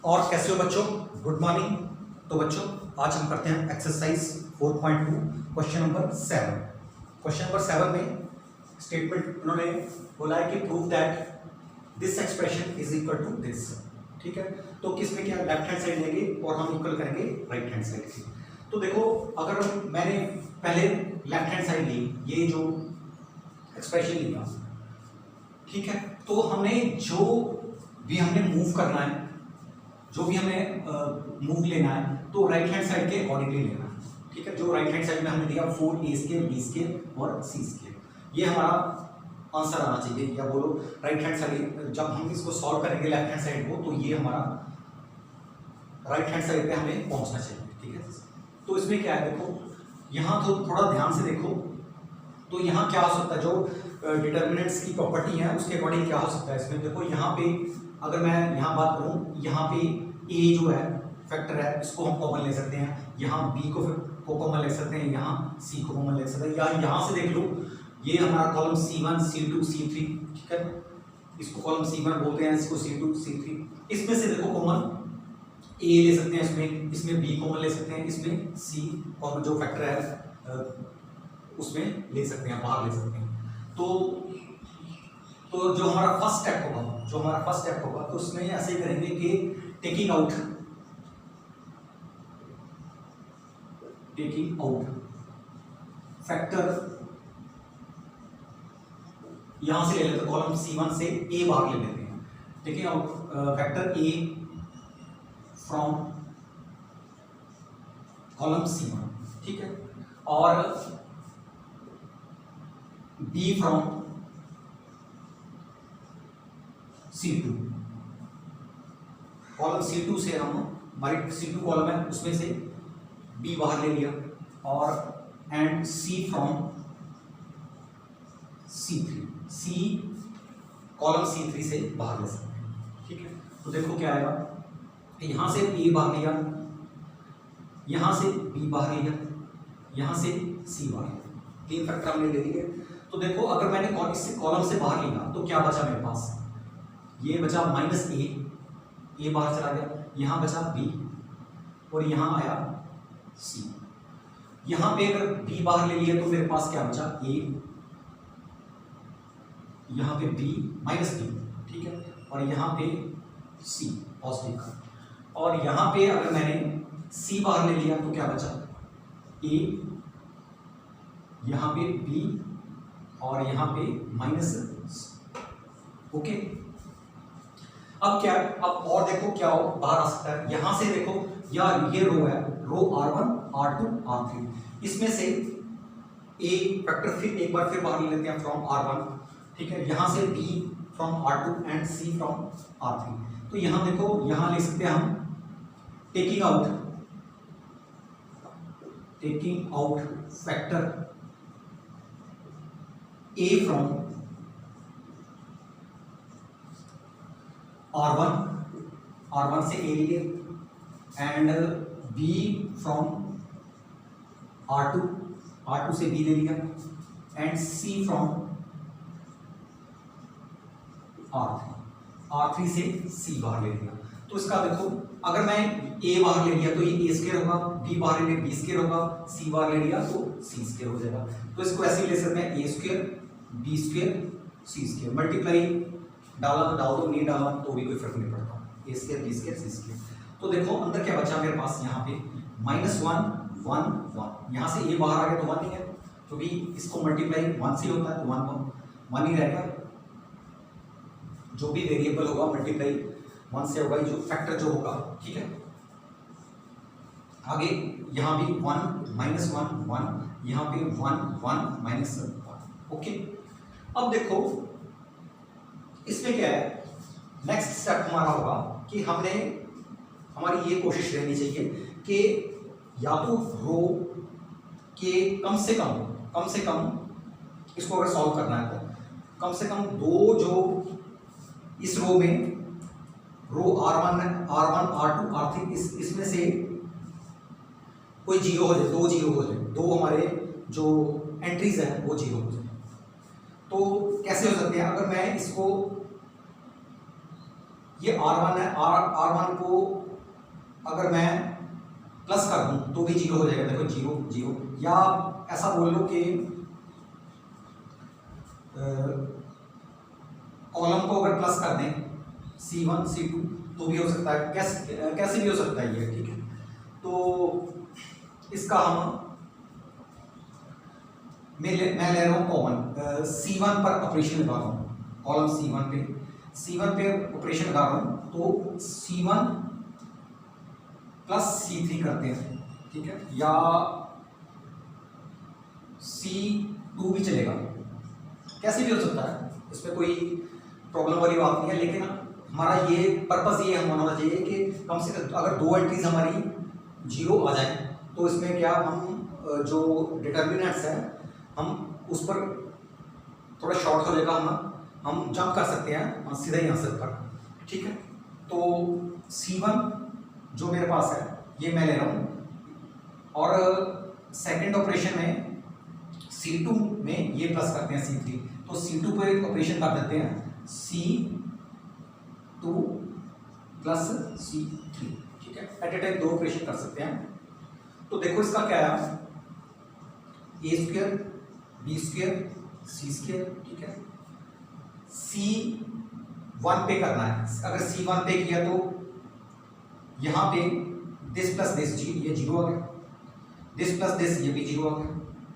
और कैसे हो बच्चों, गुड मॉर्निंग। तो बच्चों आज हम करते हैं exercise 4.2 question number 7। Question number 7 में स्टेटमेंट उन्होंने बोला है कि prove that this expression is equal to this. ठीक है, तो किसमें क्या लेफ्ट हैंड साइड लेंगे और हम इक्वल करेंगे राइट हैंड साइड की। तो देखो, अगर मैंने पहले लेफ्ट हैंड साइड ली, ये जो एक्सप्रेशन लिया, ठीक है, तो हमें जो भी हमने मूव करना है, जो भी हमें मूव लेना है, तो राइट हैंड साइड के अकॉर्डिंगली लेना है। ठीक है, जो राइट हैंड साइड में हमने दिया 4a स्केयर, b स्केयर और c स्केयर, ये हमारा आंसर आना चाहिए। या बोलो राइट हैंड साइड, जब हम इसको सॉल्व करेंगे लेफ्ट हैंड साइड को, तो ये हमारा राइट हैंड साइड पे हमें पहुंचना चाहिए। ठीक है, तो इसमें क्या है, देखो यहाँ तो थोड़ा ध्यान से देखो, तो यहाँ क्या हो सकता है, जो डिटर्मिनेंट्स की प्रॉपर्टी है उसके अकॉर्डिंग क्या हो सकता है। इसमें देखो, यहाँ पे अगर मैं यहाँ बात करूँ, यहाँ पे a जो है फैक्टर है, इसको हम कॉमन ले सकते हैं, यहाँ b को कॉमन ले सकते हैं, यहाँ c को कॉमन ले सकते हैं, या यहाँ से देख लो, ये हमारा कॉलम C1 C2 C3, ठीक है, इसको कॉलम C1 बोलते हैं, इसको C2 C3, इसमें से देखो कॉमन a ले सकते हैं, इसमें b कॉमन ले सकते हैं, इसमें c कॉमन जो फैक्टर है उसमें ले सकते हैं, बाहर ले सकते हैं। तो जो हमारा फर्स्ट स्टेप होगा, तो उसमें ऐसे ही करेंगे कि टेकिंग आउट फैक्टर यहां से ले लेते हैं, कॉलम C1 से a बाहर ले लेते हैं, taking out factor a from column C1, ठीक है, और b from C2। Column C2 से हम, हमारी C2 कॉलम है, उसमें से b बाहर ले लिया, और and c from C3, c column C3 से बाहर ले सकते हैं। ठीक है, तो देखो क्या आएगा, यहां से a बाहर लिया, यहां से b बाहर लिया, यहां से c बाहर लिया, तीन फैक्टर हमने ले लिए। तो देखो, अगर मैंने इससे कॉलम से बाहर लिया तो क्या बचा मेरे पास, ये बचा माइनस a बाहर चला गया, यहाँ बचा b और यहाँ आया c। यहाँ पे अगर b बाहर ले लिया तो मेरे पास क्या बचा, a, यहाँ पे b माइनस b, ठीक है, और यहाँ पे c पॉजिटिव का, और यहाँ पे अगर मैंने c बाहर ले लिया तो क्या बचा, a, यहाँ पे b और यहाँ पे माइनस। ओके, अब क्या, अब और देखो क्या हो बाहर आ सकता है, यहां से देखो यार, ये रो है, रो R1 R2 R3, इसमें से a फैक्टर फिर एक बार फिर बाहर ले लेते हैं फ्रॉम R1, ठीक है, यहां से b from R2 and c from R3। तो यहां देखो, यहां ले सकते हैं हम taking out factor a from R1 से a लिए, एंड b फ्रॉम R2 से b ले लिया, एंड c फ्रॉम R3 से c बाहर ले लिया। तो इसका देखो, अगर मैं a बाहर ले लिया तो ये a स्क्वायर होगा, b बाहर ले लिया b स्क्वायर होगा, c बाहर ले लिया तो c स्क्वायर हो जाएगा। तो इसको ऐसे ही ले सकते हैं, a square b square c square, multiply डाला तो डाल दो, नहीं डाला तो भी कोई फर्क नहीं पड़ता, a square b square c square. तो देखो अंदर क्या बचा मेरे पास, यहाँ पे -1 1 1, यहाँ से a बाहर आ गया तो 1 ही है, क्योंकि इसको मल्टीप्लाई 1 से होता है, तो 1 ही रहेगा, जो भी वेरिएबल होगा मल्टीप्लाई 1 से होगा, जो फैक्टर जो होगा, ठीक है। आगे यहाँ भी 1 -1 1, यहाँ पे 1 1 -1। ओके, अब देखो इसमें क्या है, नेक्स्ट स्टेप हमारा होगा कि हमारी ये कोशिश रहनी चाहिए कि या तो रो के कम से कम इसको अगर सॉल्व करना है तो कम से कम दो, जो इस रो में रो R1 R2 R3, इसमें से कोई जीरो हो जाए, दो जीरो हो जाए, दो हमारे जो एंट्रीज हैं वो जीरो हो जाए। तो कैसे हो सकते हैं, अगर मैं इसको ये R1 है, R1 को अगर मैं प्लस कर दूं तो भी जीरो हो जाएगा, देखो जीरो जीरो। या ऐसा बोल लो कि कॉलम को अगर प्लस कर दें C1 C2 तो भी हो सकता है, कैसे भी हो सकता है ये, ठीक है। तो इसका मैं ले रहा हूँ कॉमन, C1 पर ऑपरेशन लगा रहा हूँ, कॉलम C1 पे ऑपरेशन लगा रहा हूँ, तो C1 प्लस C3 करते हैं, ठीक है, या C2 भी चलेगा, कैसे भी हो सकता है, इसमें कोई प्रॉब्लम वाली बात नहीं है। लेकिन हमारा ये पर्पस ये होना चाहिए कि कम से कम अगर दो एंट्रीज हमारी जीरो आ जाए तो इसमें क्या हम जो डिटर्मिनेंट्स है हम उस पर थोड़ा शॉर्ट हो जाएगा, हम जंप कर सकते हैं सीधा ही आंसर पर, ठीक है। तो C1 जो मेरे पास है ये मैं ले रहा हूँ, और सेकंड ऑपरेशन में C2 में ये प्लस करते हैं C3, तो C2 पर एक ऑपरेशन कर देते हैं C2 प्लस C3, ठीक है। एट ए टाइम दो ऑपरेशन कर सकते हैं। तो देखो इसका क्या है, A square B square C square, ठीक है। C1 पे करना है, अगर C1 पे किया तो यहाँ पे दिस प्लस दिस जी ये जीरो आ गया, दिस प्लस दिस ये भी जीरो आ गया,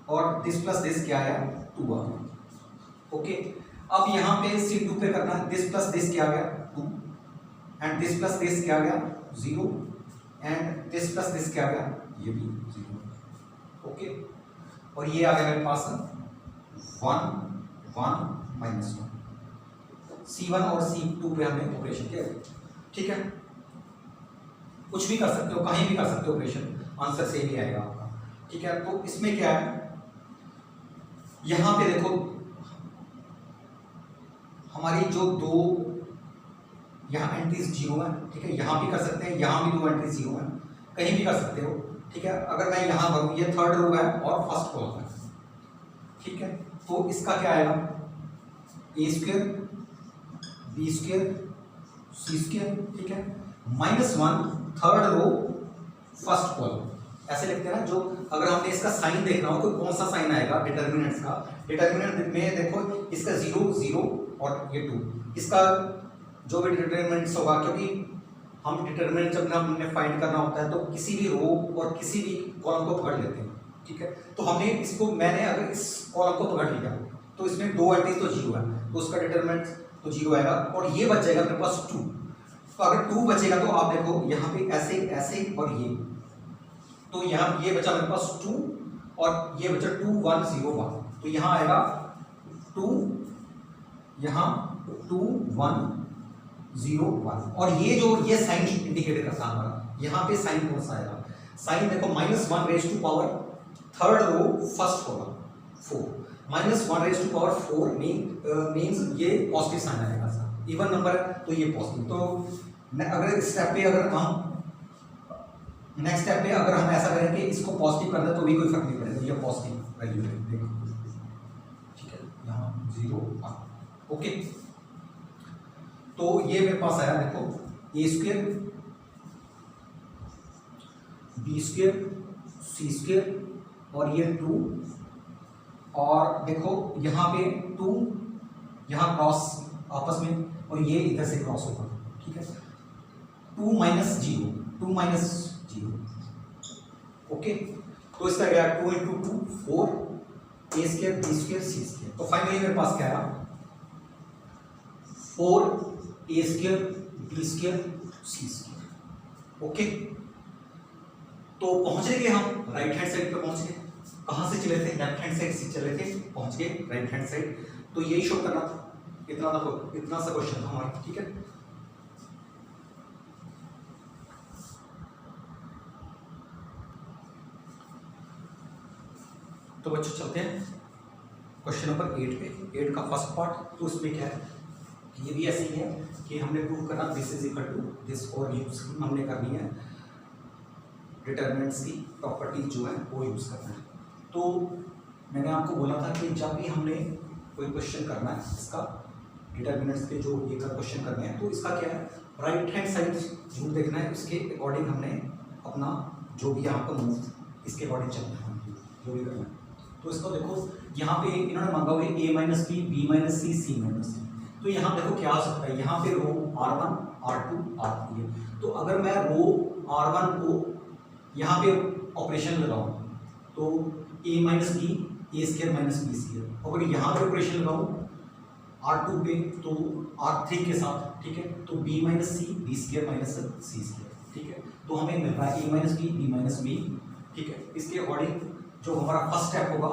और दिस प्लस दिस क्या आया 2 आ गया, ओके। अब यहाँ पे C2 पे करना है, दिस प्लस दिस क्या आ गया 2, एंड दिस प्लस दिस क्या आ गया 0, एंड दिस प्लस दिस क्या आ गया ये भी 0, ओके। और ये आ गया मेरे पास 1 1 -1, C1 और C2 पे हमने ऑपरेशन किया, ठीक है। कुछ भी कर सकते हो, कहीं भी कर सकते हो ऑपरेशन, आंसर सेम ही आएगा आपका, ठीक है। तो इसमें क्या है, यहां पे देखो हमारी जो दो यहाँ एंट्रीज जीरो है, ठीक है, यहाँ भी कर सकते हैं, यहाँ भी दो एंट्रीज जीरो है, कहीं भी कर सकते हो, ठीक है। अगर मैं यहाँ करूँ, ये थर्ड रो है और फर्स्ट कॉलम है, ठीक है। तो इसका क्या आएगा A square B square C square, ठीक है, -1 थर्ड रो फर्स्ट कॉलम, ऐसे लिखते हैं ना। जो अगर हमने इसका साइन देखना हो तो कौन सा साइन आएगा डिटर्मिनेंट्स का, डिटर्मिनेंट में देखो इसका 0 0 और ये 2, इसका जो भी डिटर्मिनेंट्स होगा, क्योंकि हम डिटर्मिनेंट जब हमने फाइंड करना होता है तो किसी भी रो और किसी भी कॉलम को पकड़ लेते हैं, ठीक है। तो हमने इसको, मैंने अगर इस कॉलम को पकड़ लिया तो इसमें दो एंट्रीज तो जीरो है, तो उसका डिटर्मिनेंट तो जीरो आएगा, और ये बच जाएगा मेरे पास 2। तो अगर 2 बचेगा तो आप देखो यहाँ पे ऐसे ऐसे और ये, तो यहाँ ये बचा मेरे पास 2 और ये बचा 2 1 0 1, तो यहाँ आएगा 2, यहाँ 2 1 0 1, और ये जो ये साइन इंडिकेट करता है हमारा, यहाँ पे साइन कौन सा आएगा, साइन देखो -1 raise to power third row first column 4, -1 raise to power 4 means ये पॉजिटिव साइन आएगा, इवन नंबर है तो ये पॉजिटिव। तो अगर स्टेप पे अगर हम नेक्स्ट स्टेप पे अगर हम ऐसा करें कि इसको पॉजिटिव कर दें तो भी कोई फर्क नहीं पड़ेगा, ये पॉजिटिव वैल्यू है, देखो, ठीक है, यहाँ 0 ओके। तो ये मेरे पास आया, देखो A square B square C square और ये 2, और देखो यहाँ पे 2 यहाँ क्रॉस आपस में, और ये इधर से क्रॉस होगा, ठीक है। 2 -0 2 -0, ओके। तो इसका क्या 2 × 2 4 A square B square C square, तो फाइनली मेरे पास क्या आया 4 A square B square C square, okay. तो पहुंच गए हम राइट हैंड साइड पे, पहुंच गए। कहां से चले थे, लेफ्ट हैंड साइड से चले थे, पहुंच गए राइट हैंड साइड। तो यही शो करना था, इतना सा क्वेश्चन था हमारा, ठीक है। तो बच्चों चलते हैं क्वेश्चन नंबर 8 पे, 8 का फर्स्ट पार्ट। तो इसमें क्या है, ये भी ऐसे ही है कि हमने प्रूव करना this is equal to this, और यूज हमने करनी है डिटर्मिनेंट्स की प्रॉपर्टीज जो है वो यूज करना है। तो मैंने आपको बोला था कि जब भी हमने कोई क्वेश्चन करना है इसका डिटर्मिनेंट्स के जो ये क्वेश्चन करने हैं, तो इसका क्या है राइट हैंड साइड रूट देखना है, उसके अकॉर्डिंग हमने अपना जो भी यहाँ पर मूव इसके अकॉर्डिंग चलना है, जो भी करना है। तो इसको देखो यहाँ पे इन्होंने मांगा हुआ है a minus B, B minus C, C minus C. तो यहाँ देखो क्या हो सकता है, यहाँ पे रो R1, R2, R3 है। तो अगर मैं रो R1 को यहाँ पे ऑपरेशन लगाऊं तो a minus B, A square minus B square. अगर यहाँ पे ऑपरेशन लगाऊं R2 पे तो R3 के साथ, ठीक है, तो b minus C, B square minus C square, ठीक है। तो हमें मिल रहा है a minus B, B minus B, ठीक है। इसके अकॉर्डिंग जो हमारा फर्स्ट स्टेप होगा,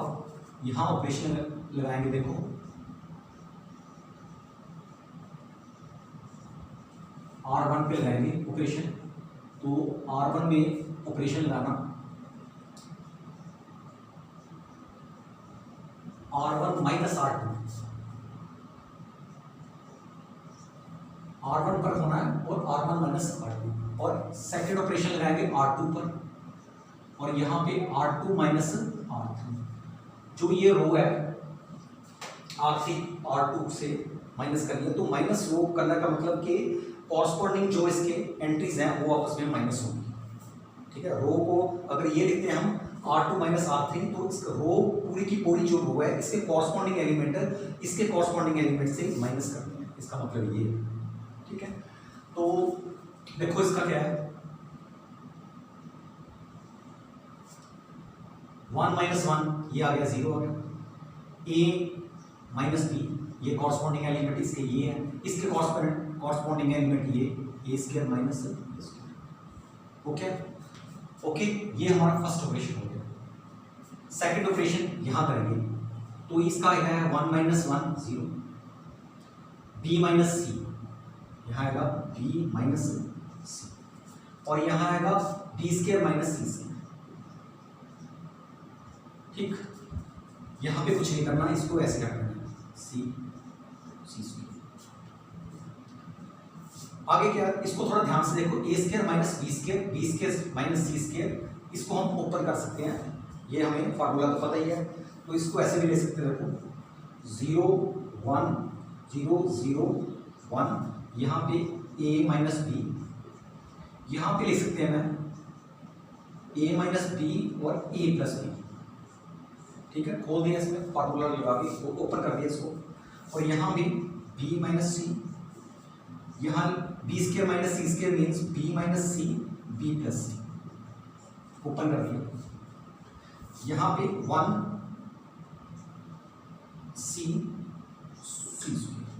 यहाँ ऑपरेशन लगाएंगे। देखो R1 पे लगाएंगे ऑपरेशन, तो R1 में ऑपरेशन लगाना, R1 माइनस R1 पर होना है और R1 माइनस R2, और सेकेंड ऑपरेशन लगाएंगे R2 पर, और यहाँ पे R2 माइनस R3। जो ये रो है R3 R2 से माइनस करनी है, तो माइनस रो करने का मतलब कि कॉरस्पॉन्डिंग जो इसके एंट्रीज हैं वो आपस में माइनस होगी, ठीक है। रो को अगर ये लिखते हैं हम R2 माइनस R3, तो इस रो पूरी की पूरी जो रो है इसके कॉरस्पॉन्डिंग एलिमेंट इसके कॉरस्पॉन्डिंग एलिमेंट से माइनस करते हैं, इसका मतलब ये, ठीक है। तो देखो इसका क्या है, 1 माइनस 1 ये आ गया, 0 आ गया। a माइनस बी, ये कॉरस्पॉन्डिंग एलिमेंट इसके ये है, इसके कॉरस्पॉन्डिंग एलिमेंट ये a square minus b square. Okay okay, ये हमारा फर्स्ट ऑपरेशन हो गया। सेकंड ऑपरेशन यहाँ करेंगे, तो इसका है 1 माइनस 1 0, b माइनस सी, यहाँ आएगा b माइनस सी, और यहाँ आएगा b square minus C square, ठीक। यहाँ पे कुछ नहीं करना, इसको ऐसे करना है सी सी स्क्वायर। आगे क्या, इसको थोड़ा ध्यान से देखो, A square minus B square, B square minus C square, इसको हम ओपन कर सकते हैं, ये हमें फार्मूला तो पता ही है। तो इसको ऐसे भी ले सकते हैं, देखो 0 1 0 0 1, यहाँ पे a माइनस बी, यहाँ पे ले सकते हैं मैं a माइनस बी और a प्लस बी, ठीक है। खोल दिया इसमें फार्मूला लगा के ओपन कर दिया इसको, और यहाँ भी b माइनस सी, यहाँ B square minus C square means B minus C, B plus सी, ओपन कर दिया। यहाँ पे 1 सी सी स्क्वायर,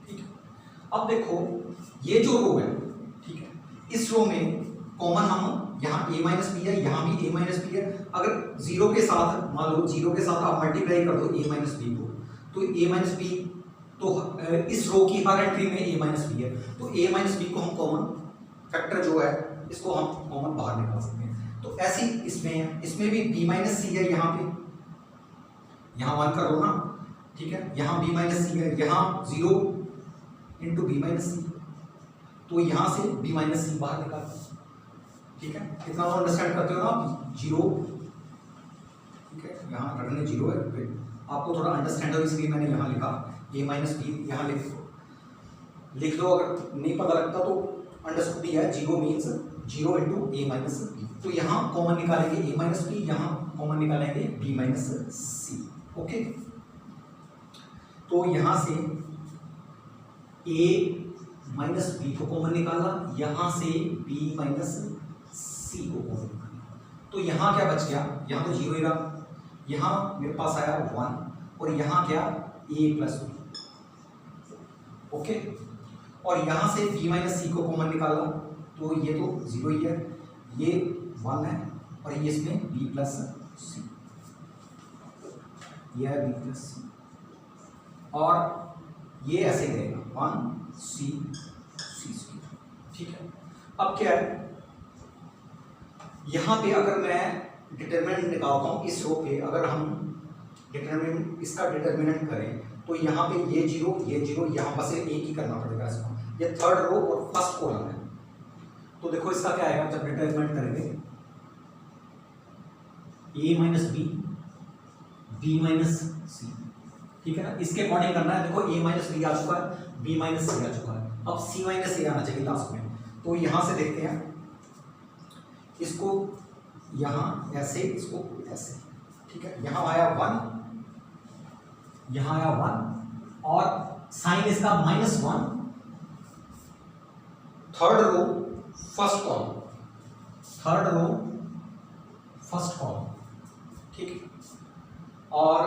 ठीक है। अब देखो ये जो रो है, ठीक है, इस रो में कॉमन हम यहाँ a माइनस बी है, यहाँ भी a माइनस बी है। अगर 0 के साथ, मान लो 0 के साथ आप मल्टीप्लाई कर दो a माइनस बी को, तो a माइनस बी, तो इस रो की हर एंट्री में a माइनस बी है, तो a माइनस बी को हम कॉमन फैक्टर जो है इसको हम कॉमन बाहर निकाल सकते हैं। तो ऐसी इसमें भी b माइनस सी है, यहाँ पे यहाँ 1 कर लो ना, ठीक है, यहाँ b माइनस सी है, यहाँ 0 इंटू बी माइनस सी, तो यहाँ से b माइनस सी बाहर निकाल, ठीक है। कितना अंडरस्टैंड करते हो ना आप, 0, ठीक है, यहाँ रखने 0 है, फिर आपको थोड़ा अंडरस्टैंड हो इसलिए मैंने यहाँ लिखा a माइनस बी, यहाँ लिख दो। अगर नहीं पता लगता तो अंडरस्टूड दिया है, 0 means 0 into a minus B. तो यहाँ कॉमन निकालेंगे a माइनस बी, यहाँ कॉमन निकालेंगे b माइनस सी, ओके। तो यहाँ से a माइनस बी को कॉमन निकाला, यहाँ से b माइनस सी को कॉमन निकाला, तो यहाँ क्या बच गया, यहाँ तो 0 ही रहा, यहाँ मेरे पास आया 1, और यहाँ क्या a प्लस बी, ओके। और यहाँ से b माइनस सी को कॉमन निकाला, तो ये तो 0 ही है, ये 1 है, और ये इसमें b प्लस सी, ये है b प्लस सी, और ये ऐसे रहेगा 1 सी सी स्क्वायर, ठीक है। अब क्या है, यहाँ पे अगर मैं डिटरमिनेंट निकालता हूँ इस रो पे, अगर हम इसका डिटरमिनेंट करें तो यहाँ पे ये 0 यहाँ बस एक ही करना पड़ेगा इसको, ये थर्ड रो और फर्स्ट कॉलम है। तो देखो इसका क्या आएगा जब डिटरमिनेंट करेंगे, a minus B, b minus C, ठीक है ना, इसके अकॉर्डिंग करना है। देखो a माइनस बी आ चुका है, b माइनस सी आ चुका है। अब सी माइनस ए आना चाहिए लास्ट में। तो यहाँ से देखते हैं, इसको यहाँ ऐसे, इसको ऐसे, ठीक है। यहाँ आया 1, यहाँ आया 1 और साइन इसका -1, third row first column, third row first column, ठीक है। और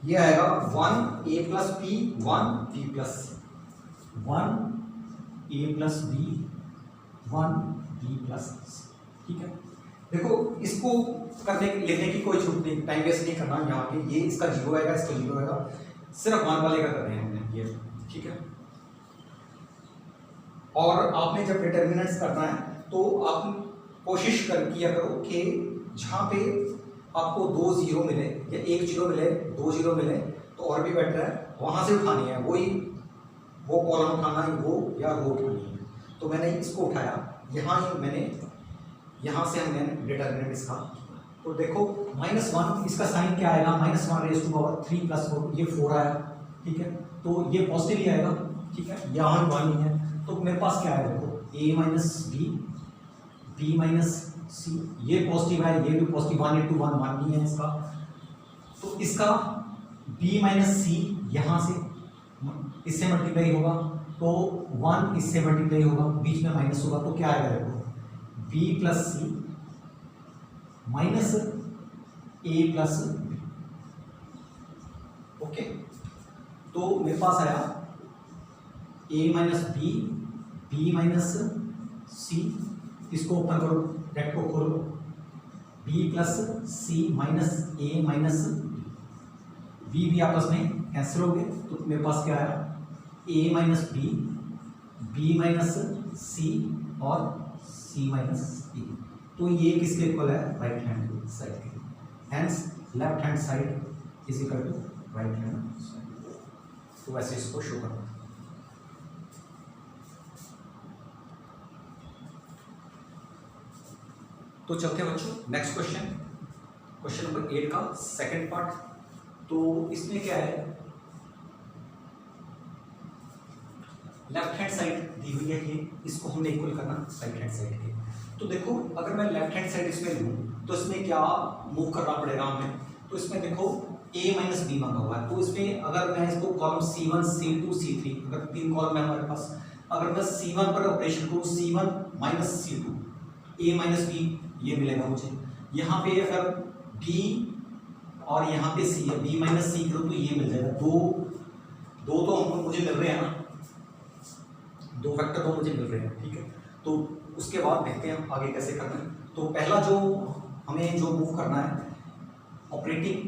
ये आएगा 1 a plus B 1 b plus 1 a plus B 1 b plus, ठीक है। देखो इसको करने लिखने की कोई छूट नहीं, टाइम वेस्ट नहीं करना। यहाँ पे ये इसका 0 आएगा, इसका 0 आएगा, सिर्फ 1 वाले का कर रहे हैं हमने ये, ठीक है। और आपने जब डिटर्मिनेंट्स करना है तो आप कोशिश किया करो कि जहाँ पे आपको 2 0 मिले या 1 0 मिले, 2 0 मिले तो और भी बेटर है, वहाँ से उठानी है, वो कॉलम उठाना है, वो या रो उठानी है। तो मैंने इसको उठाया, यहाँ ही मैंने, यहाँ से हमने डिटर्मिनेंट इसका। तो देखो -1, इसका साइन क्या आएगा, -1⁻³ + 4, ये 4 आया, ठीक है। तो ये पॉजिटिव ही आएगा, ठीक है, यहाँ 1 ही है। तो मेरे पास क्या है, देखो a - b b - c, ये पॉजिटिव है, ये भी पॉजिटिव, 1 × 1 1 नहीं है इसका। तो इसका b - c यहाँ से इससे मल्टीप्लाई होगा, तो 1 इससे मल्टीप्लाई होगा, बीच में माइनस होगा, तो क्या आएगा, देखो b + c - a + b, okay. तो मेरे पास आया a - b b - c, इसको ओपन करो, ब्रैकेट को खोलो, b + c - a - b भी आपस में कैंसिल हो गए। तो मेरे पास क्या आया, a - b b - c और c - a। तो ये किसके इक्वल है, राइट हैंड साइड के, hence left hand side is equal to right hand side. तो वैसे इसको शो करना। तो चलते हैं बच्चों नेक्स्ट क्वेश्चन, क्वेश्चन नंबर 8 का सेकंड पार्ट। तो इसमें क्या है, लेफ्ट हैंड साइड दी हुई है, ये इसको हमने इक्वल करना राइट हैंड साइड के। तो देखो अगर मैं लेफ्ट हैंड साइड इसमें लूँ तो इसमें क्या मूव करना पड़ेगा हमें। तो इसमें देखो a - b मांगा हुआ है, तो इसमें अगर मैं इसको कॉलम C1 C2 C3, अगर 3 कॉलम है हमारे पास, अगर मैं C1 पर ऑपरेशन करूँ, C1 - C2 a - b, ये मिलेगा मुझे। यहाँ पे अगर b और यहाँ पे c है, b - c करो तो ये मिल जाएगा। दो तो हमको मुझे मिल रहे हैं ना, 2 वेक्टर तो मुझे मिल रहे हैं, ठीक है। तो उसके बाद देखते हैं आगे कैसे करना है। तो पहला जो हमें जो मूव करना है, ऑपरेटिंग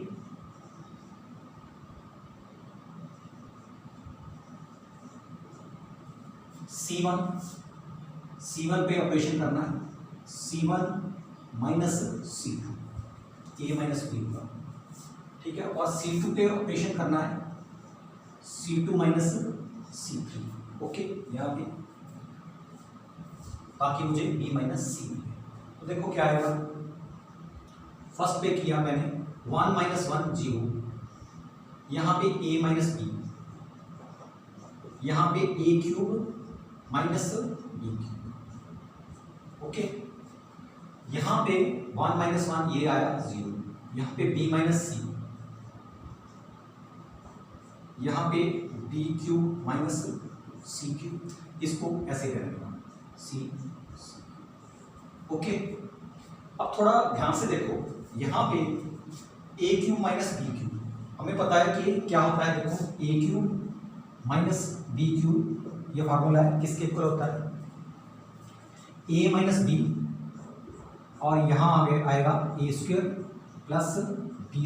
C1 पे ऑपरेशन करना है, C1 - C2 a - b का, ठीक है। और C2 पे ऑपरेशन करना है, C2 - C3, ओके, यहाँ पे, ताकि मुझे b - c मिले। तो देखो क्या आएगा, फर्स्ट पे किया मैंने 1 - 1 0, यहाँ पे a - b, यहाँ पे a³ - b³, ओके। यहाँ पे 1 - 1 ये आया 0, यहाँ पे b - c, यहाँ पे b³ - c³, इसको ऐसे करेंगे c, ओके। अब थोड़ा ध्यान से देखो, यहाँ पे a³ - b³, हमें पता है कि क्या होता है, देखो a³ - b³, ये फार्मूला है, किसके इक्वल होता है, a - b, और यहाँ आगे आएगा a² + b²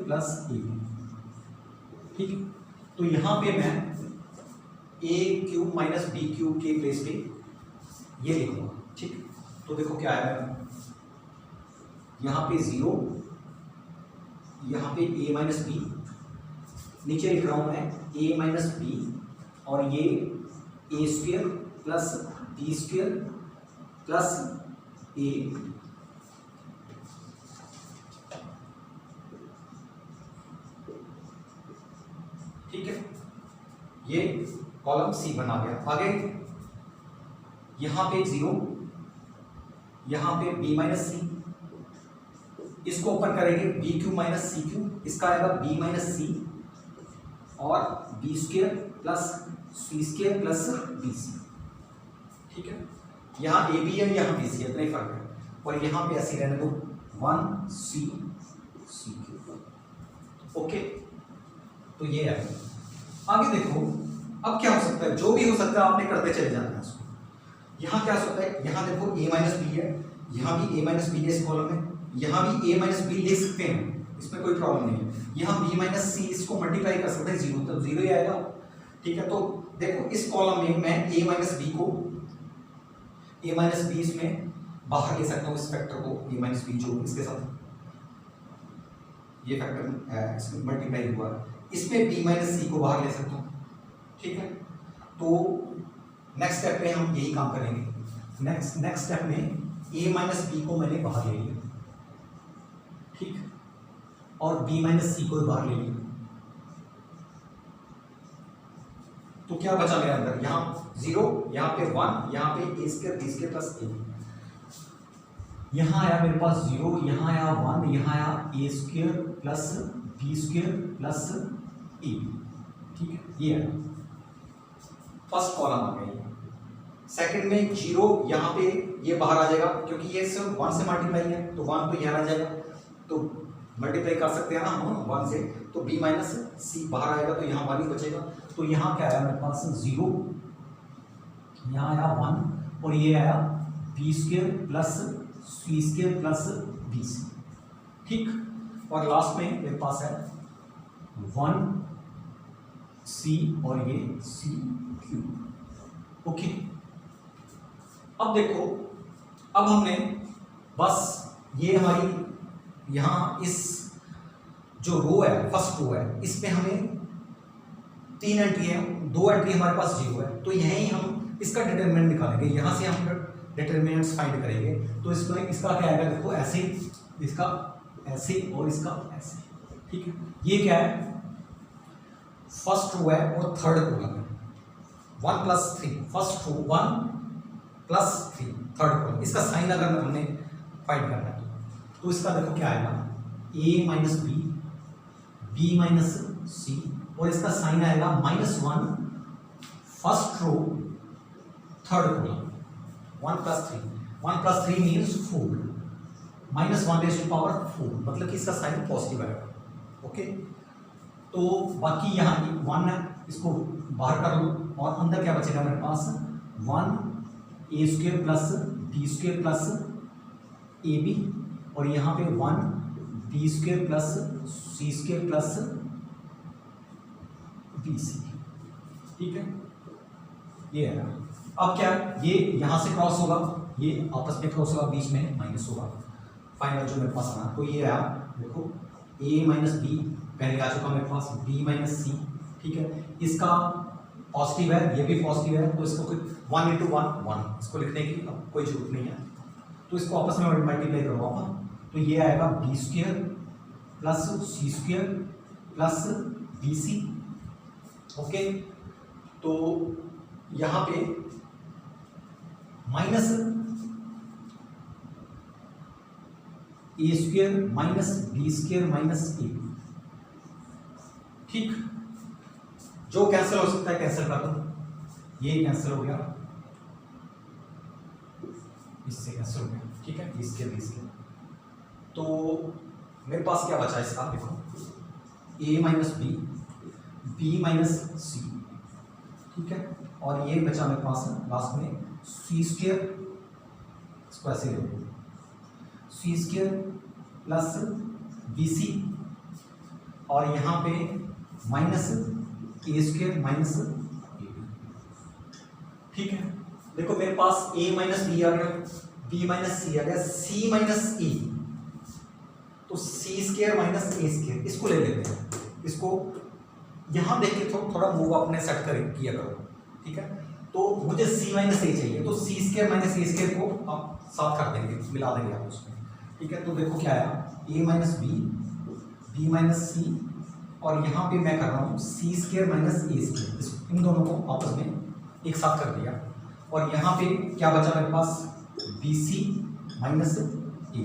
+ ab, ठीक है। तो यहाँ पे मैं a³ - b³ के प्लेस पे ये लिखूंगा, ठीक। तो देखो क्या आएगा, यहाँ पे 0, यहाँ पे a - b, नीचे लिख रहा हूँ मैं a - b, और ये a² + b² + a, ठीक है। ये कॉलम सी बना गया। आगे यहां पे 0, यहां पे b माइनस सी, इसको ओपन करेंगे B cube minus C cube, इसका आएगा बी माइनस सी और B square plus C square plus B C. ठीक है, यहाँ ए बी है, यहाँ बी सी है, इतना ही फर्क है। और यहाँ पे ऐसे रहने दो 1 सी सी क्यू। ओके, तो ये है। आगे देखो अब क्या हो सकता है, जो भी हो सकता है आपने करते चले जाना है उसको। यहाँ क्या हो सकता है, यहाँ देखो a माइनस बी है, यहाँ भी a माइनस बी है इस कॉलम में, यहाँ भी a माइनस बी ले सकते हैं, इसमें कोई प्रॉब्लम नहीं है। यहाँ b माइनस सी, इसको मल्टीप्लाई कर सकते हैं 0, तो 0 ही आएगा। ठीक है, तो देखो इस कॉलम में मैं a माइनस बी को, a माइनस बी इसमें बाहर ले सकता हूँ, इस फैक्टर को a माइनस बी जो इसके साथ ये फैक्टर इसमें मल्टीप्लाई हुआ है, इसमें b माइनस सी को बाहर ले सकता हूँ। ठीक है, तो नेक्स्ट स्टेप में हम यही काम करेंगे। नेक्स्ट स्टेप में a माइनस बी को मैंने बाहर ले लिया, ठीक, और b माइनस सी को बाहर ले लिया, तो क्या बचा मेरे अंदर, यहाँ 0, यहाँ पे 1, यहाँ पे a square b square plus a, यहाँ आया मेरे पास 0, यहाँ आया 1, यहाँ आया a square plus b square plus a। ठीक है, ये है फर्स्ट कॉलम आ गया। सेकंड में 0, यहाँ पे ये बाहर आ जाएगा क्योंकि ये सिर्फ 1 से मल्टीप्लाई है, तो 1 तो यहाँ आ जाएगा, तो मल्टीप्लाई कर सकते हैं ना हम 1 से, तो b माइनस सी बाहर आएगा, तो यहाँ 1 ही बचेगा। तो यहाँ क्या आया मेरे पास 0, यहाँ आया 1 और ये आया b square plus C square plus B C. ठीक, और लास्ट में मेरे पास है 1 सी और ये सी क्यू। ओके, अब देखो, अब हमने बस ये हमारी यहाँ इस जो रो है, फर्स्ट रो है, इसमें हमें 3 एंट्री है, 2 एंट्री हमारे पास 0 है, तो यहीं हम इसका डिटरमिनेंट निकालेंगे, यहाँ से हम डिटरमिनेंट्स फाइंड करेंगे। तो इसमें इसका क्या आएगा, देखो ऐसे, इसका ऐसे और इसका ऐसे। ठीक है, ये क्या है, फर्स्ट रो है और थर्ड कॉलम है, 1 plus 3, first row 1 plus 3, third column. इसका साइन अगर हमने फाइंड करना है तो इसका देखो क्या आएगा, a minus B, b minus C, और इसका साइन आएगा -1 first row third column, 1 plus 3, 1 plus 3 means 4, -1 raise to power 4, मतलब कि इसका साइन पॉजिटिव आएगा। ओके, तो बाकी यहाँ 1 है, इसको बाहर कर लो और अंदर क्या बचेगा मेरे पास, 1 a square plus b square plus A B, और यहाँ पे 1 b square plus C square plus B C. ठीक है, ये है। अब क्या, ये यहाँ से क्रॉस होगा, ये आपस में क्रॉस होगा, बीच में माइनस होगा, फाइनल जो मेरे पास आना, तो ये आया देखो a माइनस बी पहले आ चुका मेरे पास, b माइनस सी। ठीक है, इसका पॉजिटिव है, ये भी पॉजिटिव है, तो इसको 1 इंटू 1 1, इसको लिखने की अब कोई जरूरत नहीं है, तो इसको आपस में मल्टीप्लाई करवाऊंगा, तो ये आएगा b square plus C square plus B C. Okay, तो यहाँ पे minus A square minus B square minus A. ठीक, जो कैंसिल हो सकता है कैंसिल कर दो, ये कैंसिल हो गया, इससे कैंसिल हो गया। ठीक है, इसके तो मेरे पास क्या बचा इसका, देखो a minus B, b minus C. ठीक है, और ये बचा मेरे पास लास्ट में सी स्क्वायर, इसको ऐसे ले लो, C square plus B C, और यहाँ पे minus A square minus A B. ठीक है, देखो मेरे पास a माइनस बी आ गया, b माइनस सी आ गया, c माइनस e, तो सी स्क्वायर माइनस ए स्क्वायर, इसको ले लेते हैं। इसको यहाँ देख के थोड़ा मूव अपने सेट कर किया करो। ठीक है, तो मुझे c माइनस ए चाहिए, तो सी स्क्वायर माइनस ए स्क्वायर को आप साथ कर देंगे, मिला देंगे आप उसमें। ठीक है, तो देखो क्या आया, a minus B, b minus C, और यहाँ पे मैं कर रहा हूँ C square minus A square, इन दोनों को आपस में एक साथ कर दिया और यहाँ पे क्या बचा मेरे पास, BC माइनस AB।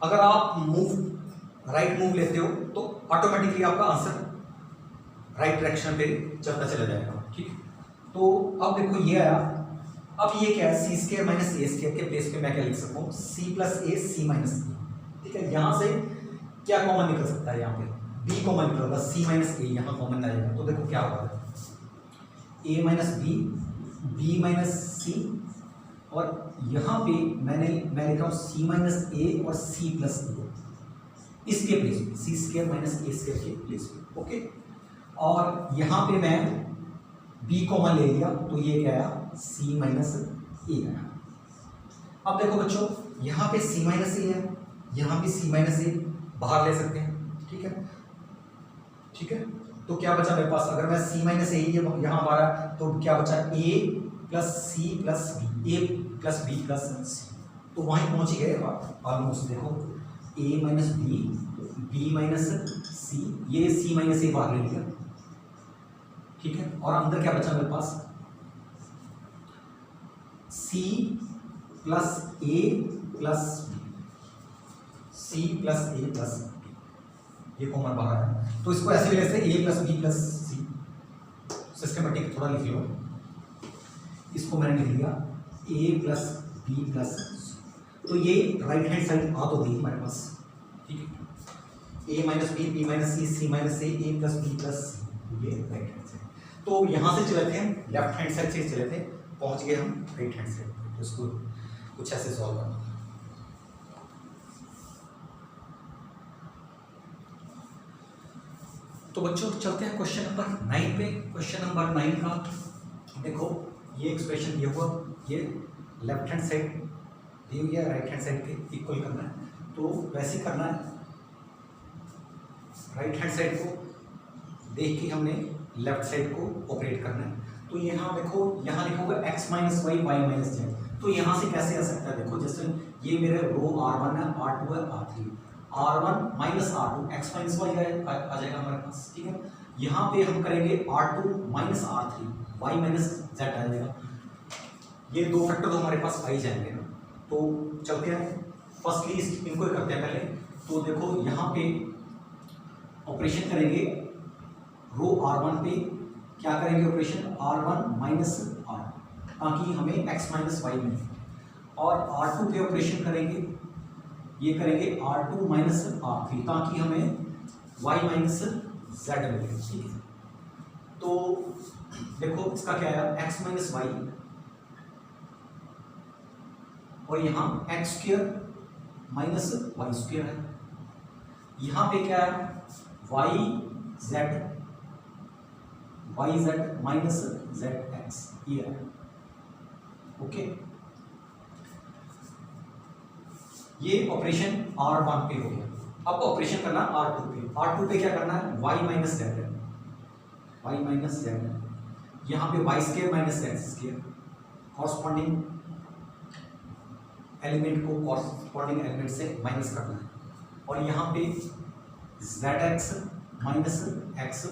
अगर आप राइट मूव लेते हो तो ऑटोमेटिकली आपका आंसर राइट डायरेक्शन पे चलता चला जाएगा, ठीक। तो अब देखो ये आया, अब ये क्या है, सी स्क्वायर माइनस ए स्क्वायर के प्लेस पे मैं क्या लिख सकता हूँ, C plus A C minus A, ठीक है। यहाँ से क्या कॉमन निकल सकता है, यहाँ पे बी कॉमन निकलेगा, सी माइनस ए यहाँ कॉमन आएगा, तो देखो क्या होगा, ए minus B, B minus C, और यहाँ पे मैं लिख रहा हूँ सी माइनस ए और सी प्लस ए, इसके प्लेस पे सी स्क्वायर माइनस ए स्क्वायर के प्लेस पे, ओके। और यहाँ पे मैं बी कॉमन ले लिया तो ये क्या आया, सी माइनस ए आया। अब देखो बच्चों, यहाँ पे सी माइनस ए है, यहाँ पे सी माइनस ए बाहर ले सकते हैं, ठीक है, ठीक है। तो क्या बचा मेरे पास, अगर मैं सी माइनस ए यहाँ बाहर, तो क्या बचा, ए प्लस सी प्लस बी, ए प्लस बी प्लस सी, तो वहीं पहुंच ही गए ऑलमोस्ट। देखो ए माइनस बी, बी माइनस सी, ये सी माइनस ए बाहर ले लिया, ठीक है। और अंदर क्या बचा मेरे पास, सी प्लस ए प्लस बी, सी प्लस ए प्लस बी, ये कॉमन बाहर है, तो इसको ऐसे भी लिख सकते हैं, ए प्लस बी प्लस सी, सिस्टमेटिक थोड़ा लिख लो, इसको मैंने लिख लिया ए प्लस बी प्लस सी, तो ये राइट हैंड साइड आ तो गई हमारे पास, ठीक है। ए minus B, B minus C, C minus ए प्लस बी प्लस सी, ये राइट हैंड साइड। तो यहाँ से चले थे हम लेफ्ट हैंड साइड से चले थे, पहुँच गए हम राइट हैंड साइड, तो इसको कुछ ऐसे सॉल्व करना। तो बच्चों चलते हैं क्वेश्चन नंबर 9 पे। क्वेश्चन नंबर 9 का देखो, ये एक्सप्रेशन ये हुआ, ये लेफ्ट हैंड साइड दी हुई है, राइट हैंड साइड के इक्वल करना है, तो वैसे करना है। राइट हैंड साइड को देख के हमने लेफ्ट साइड को ऑपरेट करना है। तो यहाँ देखो, यहाँ लिखा हुआ x minus Y, Y minus Z, तो यहाँ से कैसे आ सकता है, देखो जैसे ये मेरे रो R1 है, R2 है, R3, R1 minus R2, x minus Y आ जाएगा हमारे पास, ठीक है। यहाँ पे हम करेंगे R2 minus R3, y minus Z आ जाएगा, ये दो फैक्टर तो हमारे पास आ ही जाएंगे ना। तो चलते हैं, फर्स्टली इनको ही करते हैं पहले। तो देखो यहाँ पे ऑपरेशन करेंगे, रो R1 पे क्या करेंगे ऑपरेशन, R1 माइनस R, ताकि हमें x माइनस वाई मिले, और R2 पे ऑपरेशन करेंगे, ये करेंगे R2 माइनस R3, ताकि हमें y माइनस जेड मिले, ठीक है। तो देखो इसका क्या है, x माइनस वाई, और यहाँ X square minus Y square है, यहाँ पे क्या है, Y Z minus Z X, ये है, ओके। ये ऑपरेशन R1 पे हो गया। अब ऑपरेशन करना R2 पे, R2 पे क्या करना है, y माइनस जेड है, y माइनस जेड है, यहाँ पे Y square minus X square, corresponding element को कॉरस्पॉन्डिंग एलिमेंट से माइनस करना है, और यहाँ पे zx माइनस एक्स,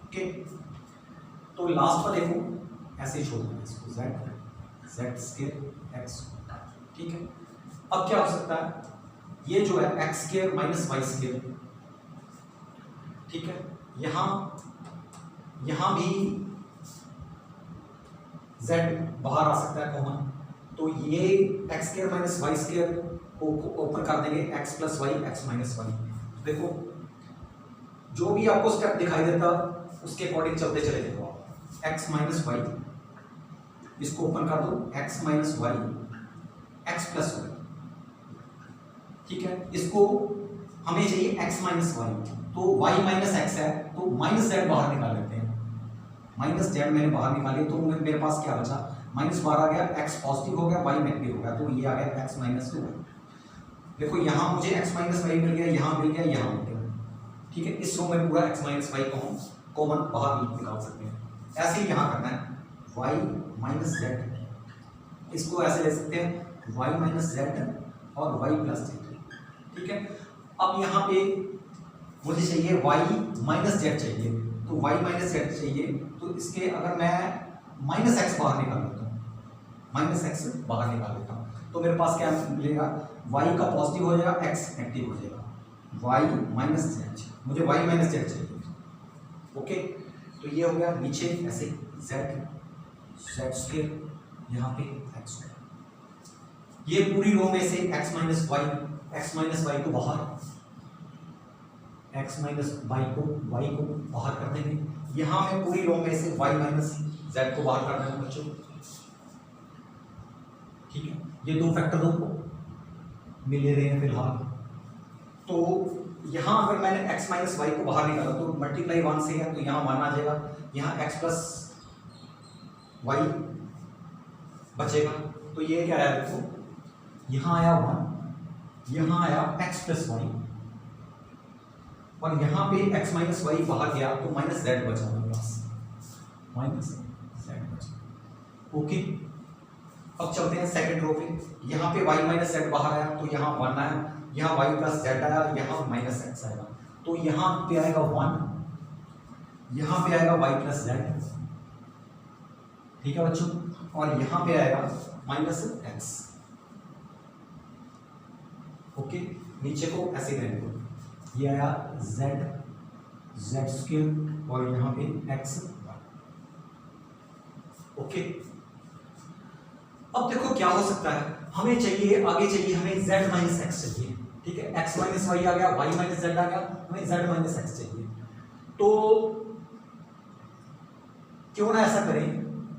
ओके। तो लास्ट पर देखो ऐसे ही छोड़ देना इसको, z स्क्वायर एक्स, ठीक है। अब क्या हो सकता है, ये जो है X square minus Y square, ठीक है। यहाँ भी z बाहर आ सकता है कॉमन, तो ये X square minus Y square को ओपन कर देंगे, X plus Y, X minus Y. देखो जो भी आपको स्टेप दिखाई देता उसके अकॉर्डिंग चलते चले देखो आप, एक्स माइनस वाई, इसको ओपन कर दो, X minus Y, X plus Y, ठीक है। इसको हमें चाहिए x माइनस वाई, तो y माइनस एक्स है, तो माइनस जेड बाहर निकाल लेते हैं, माइनस जेड मैंने बाहर निकाले, तो मेरे पास क्या बचा, माइनस बाहर आ गया, x पॉजिटिव हो गया, y नेगेटिव हो गया, तो ये आ गया x माइनस 2। देखो यहाँ मुझे x माइनस वाई मिल गया, यहाँ मिल गया, यहाँ मिल गया, ठीक है। इस रो में पूरा x माइनस वाई को हम कॉमन बाहर निकाल सकते हैं। ऐसे ही यहाँ करना है, y माइनस जेड, इसको ऐसे ले सकते हैं y माइनस जेड और y प्लस जेड, ठीक है। अब यहाँ पे मुझे चाहिए y माइनस जेड चाहिए, तो y माइनस जेड चाहिए, तो इसके अगर मैं माइनस एक्स बाहर निकाल लेता हूँ, माइनस एक्स बाहर निकाल लेता हूँ, तो मेरे पास क्या मिलेगा, y का पॉजिटिव हो जाएगा, x नेगेटिव हो जाएगा, y माइनस जेड, मुझे y माइनस जेड चाहिए। ओके, तो ये हो गया नीचे ऐसे z स्क्वायर, यहाँ पे x स्क्वायर, ये पूरी रो में से x माइनस वाई को बाहर, x माइनस वाई को बाहर कर देंगे। यहाँ में पूरी रो में से y माइनस जेड को बाहर करना है बच्चों, ठीक है। ये दो फैक्टर दो मिल रहे हैं फिलहाल, तो यहाँ अगर मैंने x माइनस वाई को बाहर निकाला तो मल्टीप्लाई 1 से है, तो यहाँ 1 आ जाएगा, यहाँ x प्लस वाई बचेगा, तो ये क्या आया देखो, यहाँ आया 1, यहाँ आया x प्लस वाई, और यहाँ पे x माइनस वाई बाहर गया तो माइनस जेड बचा मेरे पास, माइनस जेड बचा। ओके, अब चलते हैं सेकंड रो पे, यहाँ पे y माइनस जेड बाहर आया तो यहाँ 1 आया, यहाँ y प्लस जेड आया, यहाँ माइनस एक्स आएगा, तो यहाँ पे आएगा 1, यहाँ पे आएगा y प्लस जेड, ठीक है बच्चों, और यहाँ पे आएगा माइनस एक्स। ओके, नीचे को ऐसे रहने दो, ये आया z स्क्वायर और यहाँ पे x। ओके, अब देखो क्या हो सकता है, हमें चाहिए आगे चाहिए हमें z माइनस एक्स चाहिए, ठीक है, x माइनस वाई आ गया, y माइनस जेड आ गया, हमें z माइनस एक्स चाहिए। तो क्यों ना ऐसा करें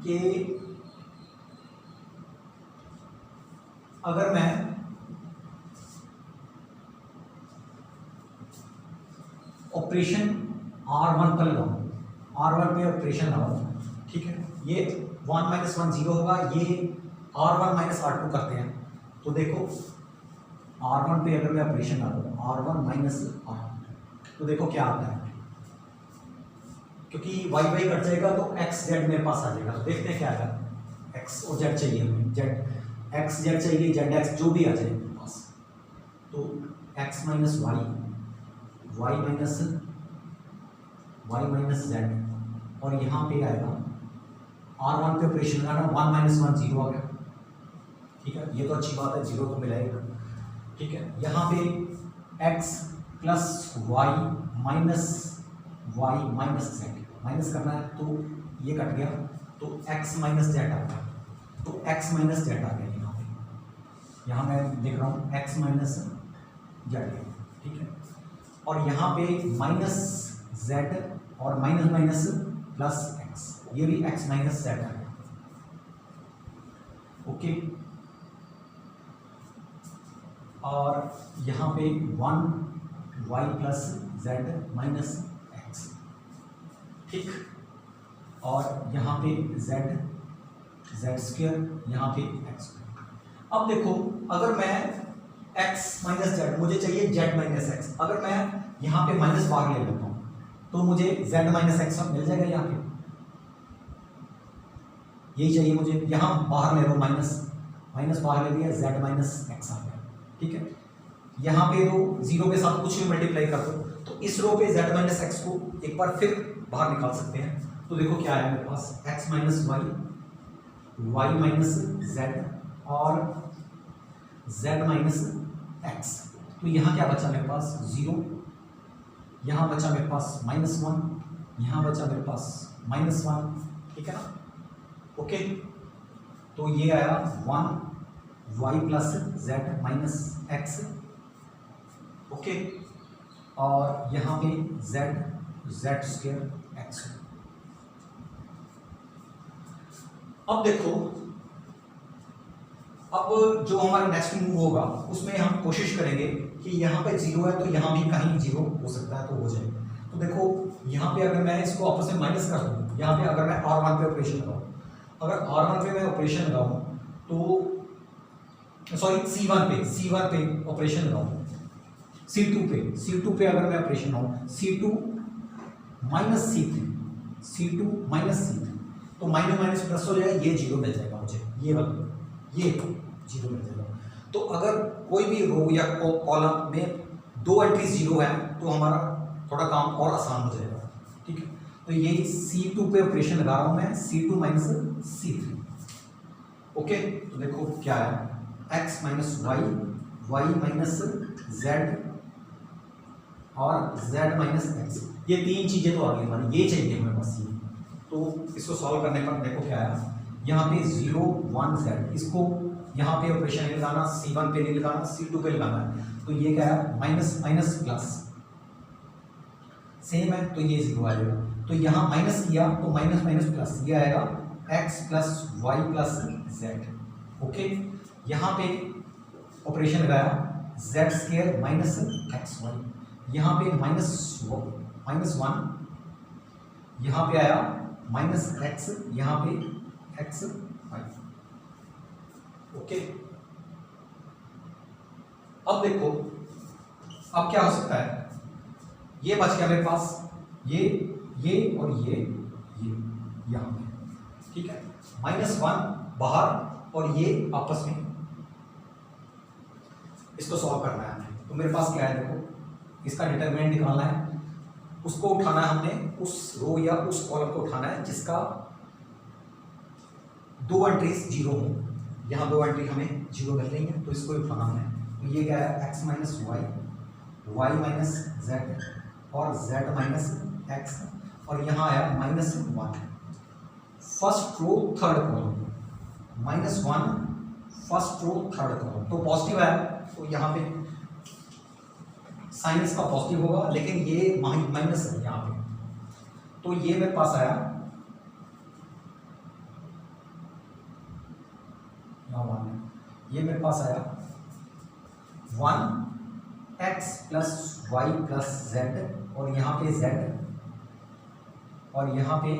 कि अगर मैं ऑपरेशन R1 पर लगाऊं, R1 पे ऑपरेशन लगाऊं, ठीक है, ये 1 माइनस 1 0 होगा, ये R1 माइनस R2 करते हैं, तो देखो R1 पे अगर मैं ऑपरेशन लगाऊं, R1 माइनस R2, तो देखो क्या आता है, क्योंकि y y कट जाएगा तो x z मेरे पास आ जाएगा, तो देखते हैं क्या आएगा, x और z चाहिए हमें, x z चाहिए, z x जो भी आ जाए मेरे पास, तो x minus Y, y minus z, और यहाँ पे आएगा R1 पे ऑपरेशन लगाना, 1 माइनस 1 0 आ गया, ठीक है, ये तो अच्छी बात है, 0 तो मिलाएगा, ठीक है। यहाँ पे x plus Y minus Z minus करना है, तो ये कट गया, तो x माइनस जेड आ गया, तो x माइनस जेड आ गया यहाँ पे, यहाँ मैं लिख रहा हूँ x माइनस जेड, ठीक है, और यहाँ पे माइनस जेड और माइनस माइनस प्लस एक्स, ये भी x माइनस जेड आ गया। ओके, और यहाँ पे 1 y plus Z minus x, ठीक, और यहाँ पे z स्क्वायर, यहाँ पे x। अब देखो अगर मैं x माइनस जेड, मुझे चाहिए z माइनस एक्स, अगर मैं यहाँ पे माइनस बाहर ले लेता हूँ तो मुझे z माइनस एक्स मिल जाएगा, यहाँ पे यही चाहिए मुझे, यहाँ बाहर ले लो, माइनस बाहर ले लिया, z माइनस एक्स आ गया, ठीक है। यहाँ पे तो 0 के साथ कुछ भी मल्टीप्लाई कर दो, तो इस रो पे z माइनस एक्स को एक बार फिर बाहर निकाल सकते हैं, तो देखो क्या है मेरे पास, x minus Y minus Z और z माइनस एक्स, तो यहाँ क्या बचा मेरे पास 0, यहाँ बचा मेरे पास -1, यहाँ बचा मेरे पास -1, ठीक है ना। ओके, तो ये आया 1 Y plus Z minus X, okay, और यहाँ पे जेड स्क्वायर एक्स। अब देखो, अब जो हमारा नेक्स्ट मूव होगा उसमें हम कोशिश करेंगे कि यहाँ पे 0 है तो यहाँ भी कहीं 0 हो सकता है, तो हो जाए। तो देखो यहाँ पे अगर मैं इसको आपस में माइनस कर दूँ, यहाँ पे अगर मैं R1 पे ऑपरेशन लगाऊँ, अगर R1 पे मैं ऑपरेशन लगाऊँ तो सॉरी C1 पे ऑपरेशन लगाऊँ, C2 पे अगर मैं ऑपरेशन लगाऊँ, C2 माइनस C3, तो माइनस माइनस प्लस हो जाएगा, ये 0 मिल जाएगा मुझे, ये 0 मिल जाएगा। तो अगर कोई भी रो या कॉलम में 2 एंट्री 0 है तो हमारा थोड़ा काम और आसान हो जाएगा, ठीक है। तो ये C2 पे ऑपरेशन लगा रहा हूं मैं, C2 माइनस C3। ओके, तो देखो क्या है, x minus Y, Y minus Z और z माइनस एक्स। ये तीन चीजें तो आ गई हमारी, ये चाहिए हमें बस ये। तो इसको सॉल्व करने पर देखो क्या है, यहाँ पे 0 1 z, इसको यहाँ पे ऑपरेशन नहीं लगाना, C1 पे नहीं लगाना, C2 पे लगाना है। तो ये क्या है, माइनस माइनस प्लस सेम है, तो ये 0 आ जाएगा। तो यहाँ माइनस किया तो माइनस माइनस प्लस, ये आएगा x plus Y plus Z. Okay, यहाँ पे ऑपरेशन लगाया z square minus X Y, यहाँ पे माइनस 1, यहाँ पे आया माइनस एक्स, यहाँ पे एक्स वाई। ओके, अब देखो अब क्या हो सकता है, ये बच गया मेरे पास, ये और ये यहाँ पे, ठीक है, -1 बाहर और ये आपस में, इसको सॉल्व करना है हमें। तो मेरे पास क्या है, देखो इसका डिटरमिनेंट निकालना है, उसको उठाना है हमने, उस रो या उस कॉलम को उठाना है जिसका 2 एंट्रीज 0 हो। यहाँ 2 एंट्री हमें 0 मिल रही है, तो इसको उठाना है। तो ये क्या है, x minus Y, Y minus Z और z माइनस एक्स, और यहाँ आया -1 first row third column, -1 first row third column. तो पॉजिटिव है, तो यहाँ पे साइन इसका पॉजिटिव होगा, लेकिन ये माइनस है यहाँ पे। तो ये मेरे पास आया, ये मेरे पास आया 1x plus Y plus Z, और यहाँ पे z, और यहाँ पे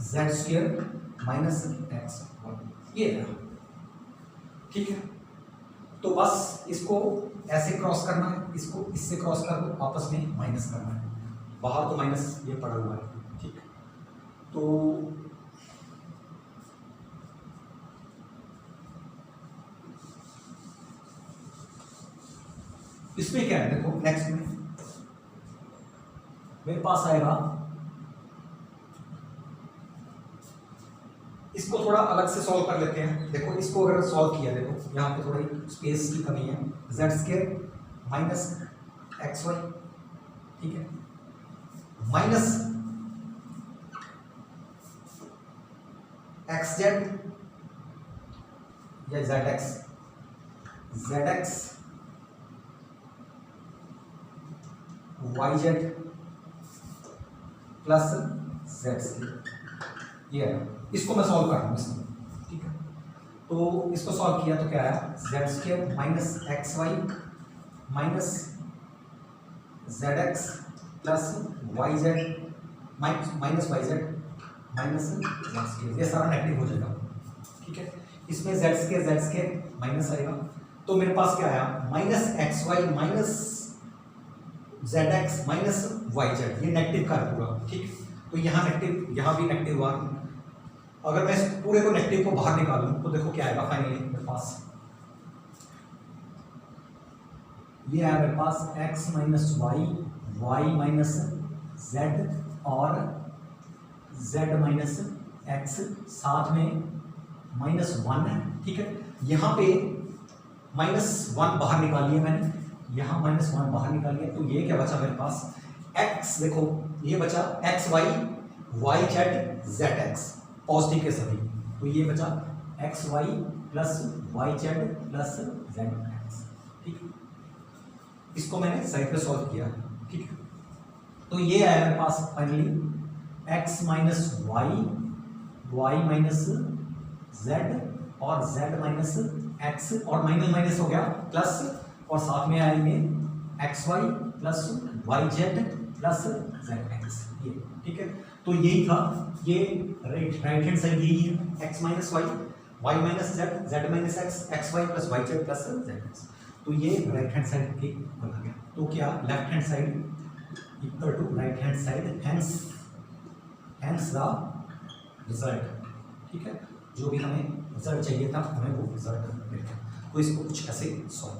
z स्क्वायर माइनस एक्स, ये है, ठीक है। तो बस इसको ऐसे क्रॉस करना है, इसको इससे क्रॉस कर दो, आपस में माइनस करना है, बाहर तो माइनस ये पड़ा हुआ है, ठीक है। तो इसमें क्या है, देखो नेक्स्ट में मेरे पास आएगा, इसको थोड़ा अलग से सॉल्व कर लेते हैं। देखो इसको अगर सॉल्व किया, देखो यहाँ पे थोड़ी स्पेस की कमी है, z square minus X Y, ठीक है, माइनस एक्स जेड या Z X Y Z plus Z square, ये है। इसको मैं सॉल्व कर रहा हूँ इसमें, ठीक है। तो इसको सॉल्व किया तो क्या आया, Z square minus X Y minus Z X plus Y Z minus Y Z minus Z square, ये सारा नेगेटिव हो जाएगा, ठीक है। इसमें जेड स्क्वायर माइनस आएगा, तो मेरे पास क्या आया, minus X Y minus Z X minus Y Z, ये नेगेटिव का पूरा, ठीक। तो यहाँ नेगेटिव, यहाँ भी नेगेटिव हुआ। अगर मैं इस पूरे को नेगेटिव को बाहर निकालूं तो देखो क्या आएगा फाइनली मेरे पास, ये है मेरे पास x minus Y, Y minus Z और z माइनस एक्स, साथ में -1 है, ठीक है। यहाँ पे -1 बाहर निकालिए मैंने, यहाँ -1 बाहर निकालिए, तो ये क्या बचा मेरे पास, x, देखो ये बचा x Y Y Z Z X positive के सभी, तो ये बचा X Y plus Y Z plus Z X, ठीक है। इसको मैंने साइड पे सॉल्व किया, ठीक है। तो ये आया मेरे पास finally X minus Y, Y minus Z और जेड माइनस एक्स, और माइनस माइनस हो गया प्लस, और साथ में आएंगे X Y plus Y Z plus Z X, ये, ठीक है। तो यही था, ये राइट हैंड साइड यही है, X minus Y, Y minus Z, Z minus X, X Y plus Y Z plus Z X. तो ये राइट हैंड साइड के बना गया। तो क्या, left hand side equal to right hand side, hence the result, ठीक है। जो भी हमें रिजल्ट चाहिए था, हमें वो रिजल्ट मिल गया। तो इसको कुछ ऐसे सॉल्व